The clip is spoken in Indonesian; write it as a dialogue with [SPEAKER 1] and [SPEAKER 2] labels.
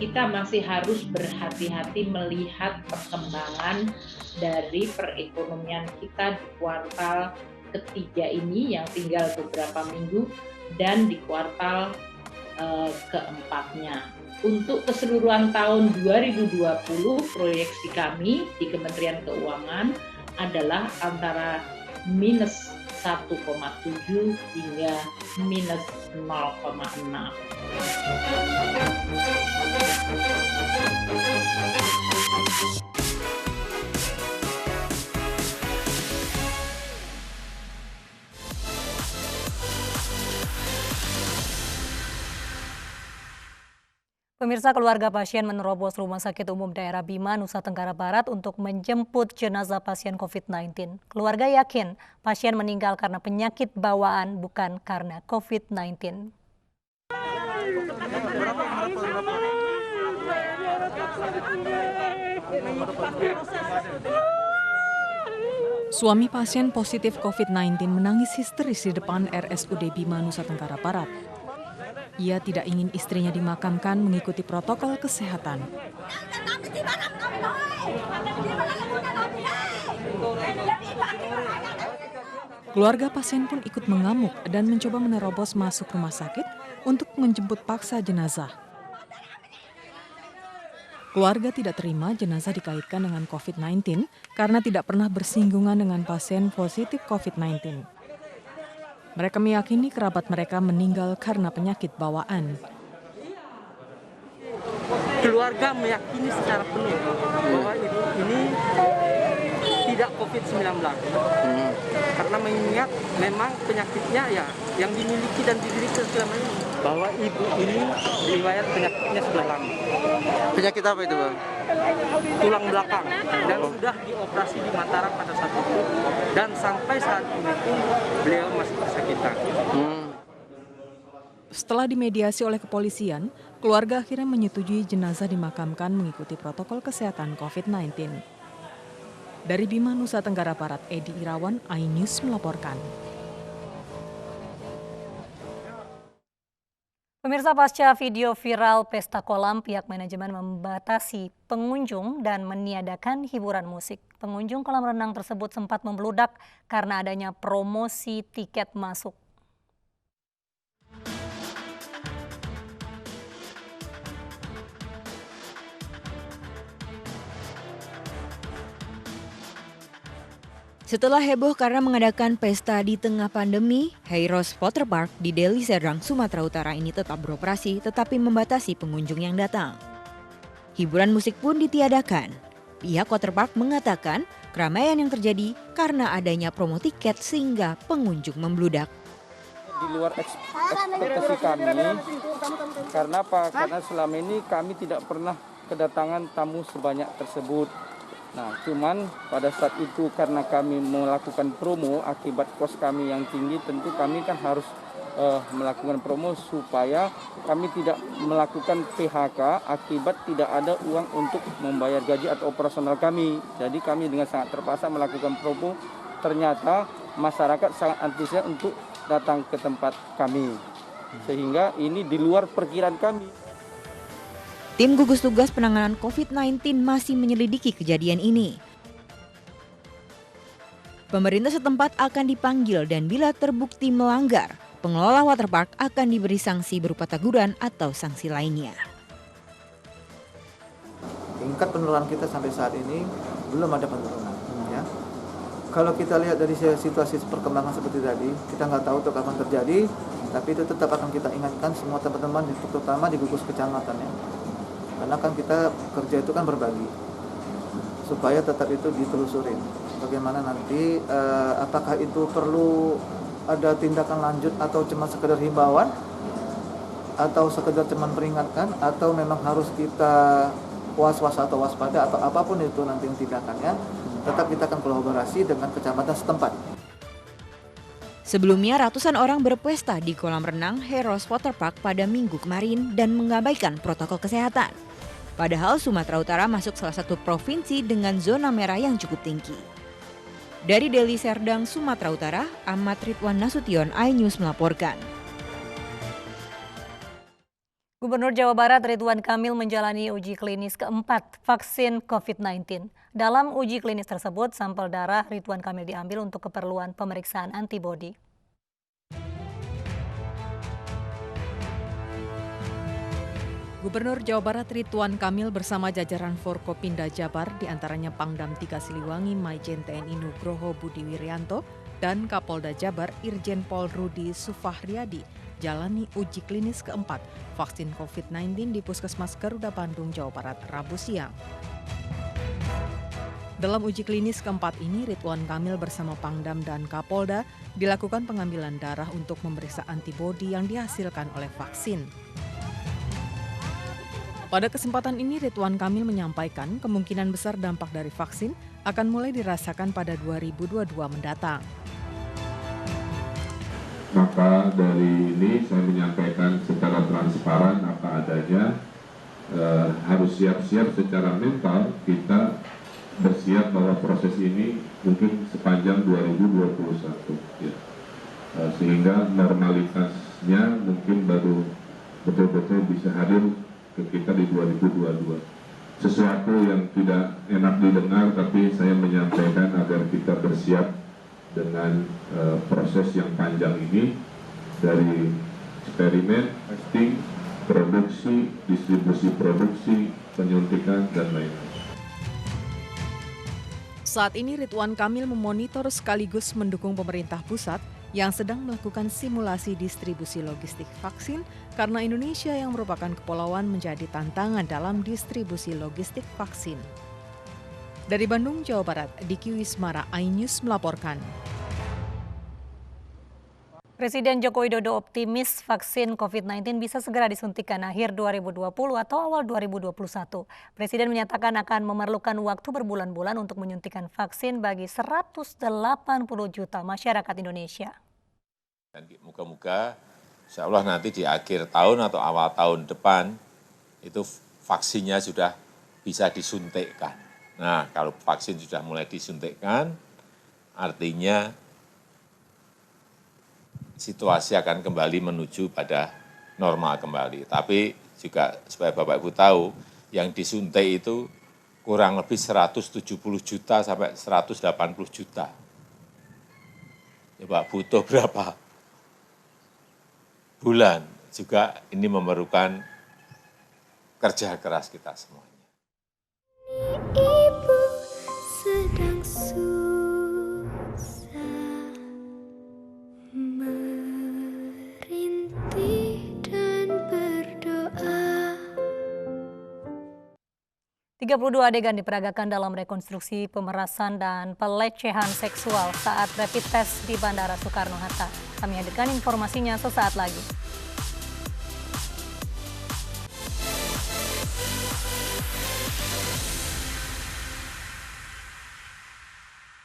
[SPEAKER 1] kita masih harus berhati-hati melihat perkembangan dari perekonomian kita di kuartal ketiga ini yang tinggal beberapa minggu dan di kuartal keempatnya. Untuk keseluruhan tahun 2020, proyeksi kami di Kementerian Keuangan adalah antara minus 1,7 hingga minus 0,6.
[SPEAKER 2] Pemirsa, keluarga pasien menerobos Rumah Sakit Umum Daerah Bima, Nusa Tenggara Barat untuk menjemput jenazah pasien COVID-19. Keluarga yakin pasien meninggal karena penyakit bawaan, bukan karena COVID-19.
[SPEAKER 3] Suami pasien positif COVID-19 menangis histeris di depan RSUD Bima, Nusa Tenggara Barat. Ia tidak ingin istrinya dimakamkan mengikuti protokol kesehatan. Keluarga pasien pun ikut mengamuk dan mencoba menerobos masuk rumah sakit untuk menjemput paksa jenazah. Keluarga tidak terima jenazah dikaitkan dengan COVID-19 karena tidak pernah bersinggungan dengan pasien positif COVID-19. Mereka meyakini kerabat mereka meninggal karena penyakit bawaan.
[SPEAKER 4] Keluarga meyakini secara penuh bahwa ini tidak COVID-19. Karena mengingat memang penyakitnya ya yang dimiliki dan diderita selama ini. Bahwa ibu ini riwayat penyakitnya sudah lama.
[SPEAKER 5] Penyakit apa itu, Bang?
[SPEAKER 4] Tulang belakang dan sudah dioperasi di Mataram pada saat itu dan sampai saat ini pun beliau masih kesakitan.
[SPEAKER 3] Setelah dimediasi oleh kepolisian, keluarga akhirnya menyetujui jenazah dimakamkan mengikuti protokol kesehatan COVID-19. Dari Bima, Nusa Tenggara Barat, Edi Irawan, iNews melaporkan.
[SPEAKER 2] Pemirsa, pasca video viral pesta kolam, pihak manajemen membatasi pengunjung dan meniadakan hiburan musik. Pengunjung kolam renang tersebut sempat membludak karena adanya promosi tiket masuk.
[SPEAKER 6] Setelah heboh karena mengadakan pesta di tengah pandemi, Heiros Waterpark di Deli Serdang, Sumatera Utara ini tetap beroperasi tetapi membatasi pengunjung yang datang. Hiburan musik pun ditiadakan. Pihak waterpark mengatakan keramaian yang terjadi karena adanya promo tiket sehingga pengunjung membludak.
[SPEAKER 7] Di luar ekspektasi kami, karena apa? Karena selama ini kami tidak pernah kedatangan tamu sebanyak tersebut. Nah, cuman pada saat itu karena kami melakukan promo akibat kos kami yang tinggi, tentu kami kan harus melakukan promo supaya kami tidak melakukan PHK akibat tidak ada uang untuk membayar gaji atau operasional kami. Jadi kami dengan sangat terpaksa melakukan promo, ternyata masyarakat sangat antusias untuk datang ke tempat kami. Sehingga ini di luar perkiraan kami.
[SPEAKER 6] Tim gugus tugas penanganan COVID-19 masih menyelidiki kejadian ini. Pemerintah setempat akan dipanggil dan bila terbukti melanggar, pengelola waterpark akan diberi sanksi berupa teguran atau sanksi lainnya.
[SPEAKER 8] Tingkat penurunan kita sampai saat ini belum ada penurunan. Ya. Kalau kita lihat dari situasi perkembangan seperti tadi, kita nggak tahu itu kapan terjadi, tapi itu tetap akan kita ingatkan semua teman-teman, terutama di gugus kecamatan ya. Karena kan kita kerja itu kan berbagi, supaya tetap itu ditelusurin. Bagaimana nanti, apakah itu perlu ada tindakan lanjut atau cuma sekedar himbauan, atau sekedar cuma peringatkan, atau memang harus kita was-was atau waspada atau apapun itu nanti tindakannya, tetap kita akan kolaborasi dengan kecamatan setempat.
[SPEAKER 6] Sebelumnya ratusan orang berpesta di kolam renang Heiros Waterpark pada Minggu kemarin dan mengabaikan protokol kesehatan. Padahal Sumatera Utara masuk salah satu provinsi dengan zona merah yang cukup tinggi. Dari Deli Serdang, Sumatera Utara, Ahmad Ridwan Nasution, iNews melaporkan.
[SPEAKER 2] Gubernur Jawa Barat Ridwan Kamil menjalani uji klinis keempat vaksin COVID-19. Dalam uji klinis tersebut, sampel darah Ridwan Kamil diambil untuk keperluan pemeriksaan antibodi.
[SPEAKER 3] Gubernur Jawa Barat Ridwan Kamil bersama jajaran Forkopimda Jabar, diantaranya Pangdam 3 Siliwangi Maijen TNI Nugroho Budi Wiryanto dan Kapolda Jabar Irjen Pol Rudi Sufahriyadi, jalani uji klinis keempat vaksin COVID-19 di Puskesmas Garuda Bandung, Jawa Barat, Rabu siang. Dalam uji klinis keempat ini, Ridwan Kamil bersama Pangdam dan Kapolda dilakukan pengambilan darah untuk memeriksa antibodi yang dihasilkan oleh vaksin. Pada kesempatan ini, Ridwan Kamil menyampaikan kemungkinan besar dampak dari vaksin akan mulai dirasakan pada 2022 mendatang.
[SPEAKER 9] Maka dari ini saya menyampaikan secara transparan apa adanya, harus siap-siap secara mental, kita bersiap bahwa proses ini mungkin sepanjang 2021. Ya. Sehingga normalitasnya mungkin baru betul-betul bisa hadir ke kita di 2022. Sesuatu yang tidak enak didengar, tapi saya menyampaikan agar kita bersiap dengan proses yang panjang ini, dari eksperimen, testing, produksi, distribusi produksi, penyuntikan, dan lain-lain.
[SPEAKER 3] Saat ini Ridwan Kamil memonitor sekaligus mendukung pemerintah pusat yang sedang melakukan simulasi distribusi logistik vaksin karena Indonesia yang merupakan kepulauan menjadi tantangan dalam distribusi logistik vaksin. Dari Bandung, Jawa Barat, Diki Wismara, iNews melaporkan.
[SPEAKER 2] Presiden Joko Widodo optimis vaksin COVID-19 bisa segera disuntikan akhir 2020 atau awal 2021. Presiden menyatakan akan memerlukan waktu berbulan-bulan untuk menyuntikan vaksin bagi 180 juta masyarakat Indonesia.
[SPEAKER 10] Dan moga-moga insya Allah nanti di akhir tahun atau awal tahun depan itu vaksinnya sudah bisa disuntikkan. Nah, kalau vaksin sudah mulai disuntikkan, artinya situasi akan kembali menuju pada normal kembali. Tapi juga supaya Bapak Ibu tahu, yang disuntik itu kurang lebih 170 juta sampai 180 juta. Coba butuh berapa bulan, juga ini memerlukan kerja keras kita semua.
[SPEAKER 11] Ibu sedang susah merintih dan berdoa.
[SPEAKER 2] 32 adegan diperagakan dalam rekonstruksi pemerasan dan pelecehan seksual saat rapid test di Bandara Soekarno-Hatta. Kami hadirkan informasinya sesaat lagi.